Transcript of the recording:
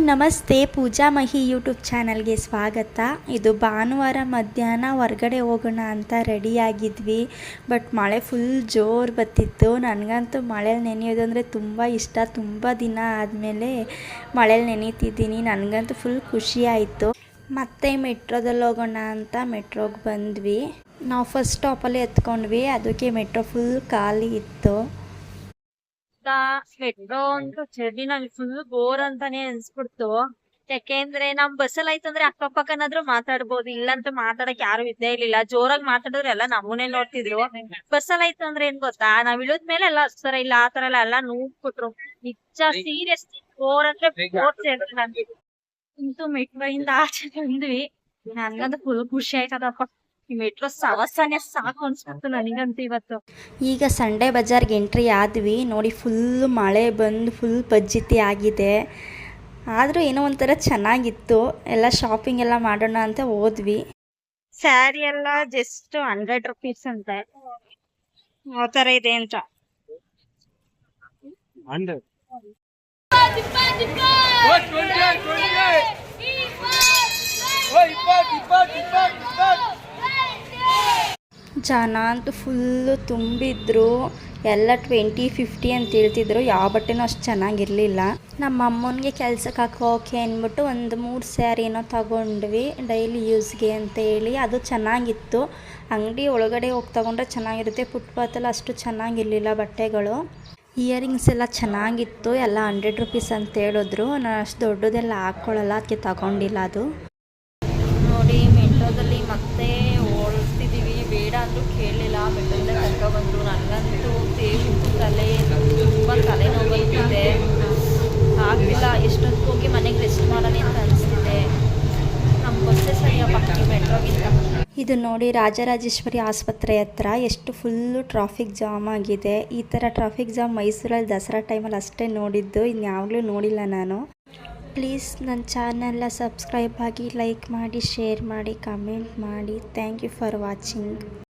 ನಮಸ್ತೆ. ಪೂಜಾ ಮಹಿ ಯೂಟ್ಯೂಬ್ ಚಾನಲ್ಗೆ ಸ್ವಾಗತ. ಇದು ಭಾನುವಾರ ಮಧ್ಯಾಹ್ನ ಹೊರಗಡೆ ಹೋಗೋಣ ಅಂತ ರೆಡಿಯಾಗಿದ್ವಿ. ಬಟ್ ಮಳೆ ಫುಲ್ ಜೋರು ಬತ್ತಿತ್ತು. ನನಗಂತೂ ಮಳೇಲಿ ನೆನೆಯೋದು ಅಂದರೆ ತುಂಬ ಇಷ್ಟ. ತುಂಬ ದಿನ ಆದಮೇಲೆ ಮಳೇಲಿ ನೆನೀತಿದ್ದೀನಿ. ನನಗಂತೂ ಫುಲ್ ಖುಷಿ ಆಯಿತು. ಮತ್ತೆ ಮೆಟ್ರೋದಲ್ಲಿ ಹೋಗೋಣ ಅಂತ ಮೆಟ್ರೋಗೆ ಬಂದ್ವಿ. ನಾವು ಫಸ್ಟ್ ಸ್ಟಾಪಲ್ಲಿ ಎತ್ಕೊಂಡ್ವಿ. ಅದಕ್ಕೆ ಮೆಟ್ರೋ ಫುಲ್ ಖಾಲಿ ಇತ್ತು. ಮೆಟ್ರೋ ಅಂತೂ ಜರ್ನಿ ನಂಗೆ ಫುಲ್ ಬೋರ್ ಅಂತಾನೆ ಅನ್ಸ್ಬಿಡ್ತು. ಯಾಕೆಂದ್ರೆ ನಮ್ ಬಸ್ಸಲ್ಲಿ ಆಯ್ತಂದ್ರೆ ಅಕ್ಕಪಕ್ಕನಾದ್ರೂ ಮಾತಾಡ್ಬೋದು, ಇಲ್ಲಂತೂ ಮಾತಾಡಕ್ ಯಾರು ಇದ್ದೇ ಇರ್ಲಿಲ್ಲ. ಜೋರಾಗಿ ಮಾತಾಡಿದ್ರೆ ಎಲ್ಲ ನಮ್ಮನ್ನೇ ನೋಡ್ತಿದ್ರು. ಬಸ್ಸಲ್ಲಿ ಆಯ್ತು ಅಂದ್ರೆ ಏನ್ ಗೊತ್ತಾ, ನಾವ್ ಇಳಿದ್ಮೇಲೆ ಎಲ್ಲ ಸರ ಇಲ್ಲ ಆ ತರ ಎಲ್ಲ ನೂಕ್ಬಿಟ್ರು. ನಿಜ ಸೀರಿಯಸ್ ಬೋರ್ ಅಂದ್ರೆ ಬೋರ್ ಸೇರ್ತು ನನ್ಗೆ. ಇಂತೂ ಮೆಟ್ರೋ ಇಂದ ಆಚೆ ಬಂದ್ವಿ. ನನ್ಗಂತೂ ಫುಲ್ ಖುಷಿ ಆಯ್ತದಪ್ಪ. ಈ ಮೆಟ್ರೋ ಸವಸನೆ ಸಾಕು ಅನ್ಸ್ಬಿಡ್ತು ನನಗಂತೂ ಇವತ್ತು. ಈಗ ಸಂಡೇ ಬಜಾರ್ಗೆ ಎಂಟ್ರಿ ಆದ್ವಿ. ನೋಡಿ ಫುಲ್ ಮಳೆ ಬಂದು ಫುಲ್ ಪಜ್ಜಿತಿ ಆಗಿದೆ. ಆದರೂ ಏನೋ ಒಂಥರ ಚೆನ್ನಾಗಿತ್ತು. ಎಲ್ಲ ಶಾಪಿಂಗ್ ಎಲ್ಲ ಮಾಡೋಣ ಅಂತ ಹೋದ್ವಿ. ಸ್ಯಾರಿ ಎಲ್ಲ ಜಸ್ಟ್ 100 rupees ಅಂತೆ. ಆ ತರ ಇದೆ ಅಂತ. ಜನ ಅಂತೂ ಫುಲ್ಲು ತುಂಬಿದ್ರು. ಎಲ್ಲ 20-50 ಅಂತ ಹೇಳ್ತಿದ್ರು. ಯಾವ ಬಟ್ಟೆನೂ ಅಷ್ಟು ಚೆನ್ನಾಗಿರಲಿಲ್ಲ. ನಮ್ಮ ಅಮ್ಮನಿಗೆ ಕೆಲ್ಸಕ್ಕೆ ಹಾಕೋಕೆ ಅಂದ್ಬಿಟ್ಟು ಒಂದು 3 ಸ್ಯಾರಿ ಏನೋ ತಗೊಂಡ್ವಿ ಡೈಲಿ ಯೂಸ್ಗೆ ಅಂತ ಹೇಳಿ. ಅದು ಚೆನ್ನಾಗಿತ್ತು. ಅಂಗಡಿ ಒಳಗಡೆ ಹೋಗಿ ತಗೊಂಡ್ರೆ ಚೆನ್ನಾಗಿರುತ್ತೆ. ಫುಟ್ಪಾತಲ್ಲಿ ಅಷ್ಟು ಚೆನ್ನಾಗಿರಲಿಲ್ಲ ಬಟ್ಟೆಗಳು. ಇಯರಿಂಗ್ಸ್ ಎಲ್ಲ ಚೆನ್ನಾಗಿತ್ತು. ಎಲ್ಲ 100 rupees ಅಂತ ಹೇಳಿದ್ರು. ನಾನು ಅಷ್ಟು ದೊಡ್ಡದೆಲ್ಲ ಹಾಕ್ಕೊಳ್ಳಲ್ಲ, ಅದಕ್ಕೆ ತಗೊಂಡಿಲ್ಲ. ಅದು ನೋಡಿ ಮೆಟ್ರೋದಲ್ಲಿ ಮತ್ತೆ ಓಡಿಸ್ತಿದ್ದೀವಿ. ಬೇಡ ಅಂದರೂ ಕೇಳಲಿಲ್ಲ. ಮೆಟ್ರೋದಿಂದ ಕರ್ಕೊಬಂದರು. ನನಗಂತೂ ತಲೆ ತುಂಬ ತಲೆನೋವು ಬರ್ತಿದೆ. ಆಗ್ತಿಲ್ಲ. ಎಷ್ಟೊತ್ತಿಗೆ ಹೋಗಿ ಮನೆಗೆ ರೆಸ್ಟ್ ಮಾಡೋಣ ಅಂತ ಅನಿಸ್ತಿದೆ. ನಮ್ಮ ಬಸ್ಸೇ ಸರಿಯಪ್ಪ ಮೆಟ್ರೋಗಿಂತ. ಇದು ನೋಡಿ ರಾಜರಾಜೇಶ್ವರಿ ಆಸ್ಪತ್ರೆ ಹತ್ರ ಎಷ್ಟು ಫುಲ್ಲು ಟ್ರಾಫಿಕ್ ಜಾಮ್ ಆಗಿದೆ. ಈ ಥರ ಟ್ರಾಫಿಕ್ ಜಾಮ್ ಮೈಸೂರಲ್ಲಿ ದಸರಾ ಟೈಮಲ್ಲಿ ಅಷ್ಟೇ ನೋಡಿದ್ದು. ಇನ್ಯಾವಾಗಲೂ ನೋಡಿಲ್ಲ ನಾನು. ಪ್ಲೀಸ್ ನನ್ನ ಚಾನಲ್ನ ಸಬ್ಸ್ಕ್ರೈಬ್ ಆಗಿ, ಲೈಕ್ ಮಾಡಿ, ಶೇರ್ ಮಾಡಿ, ಕಮೆಂಟ್ ಮಾಡಿ. Thank you for watching.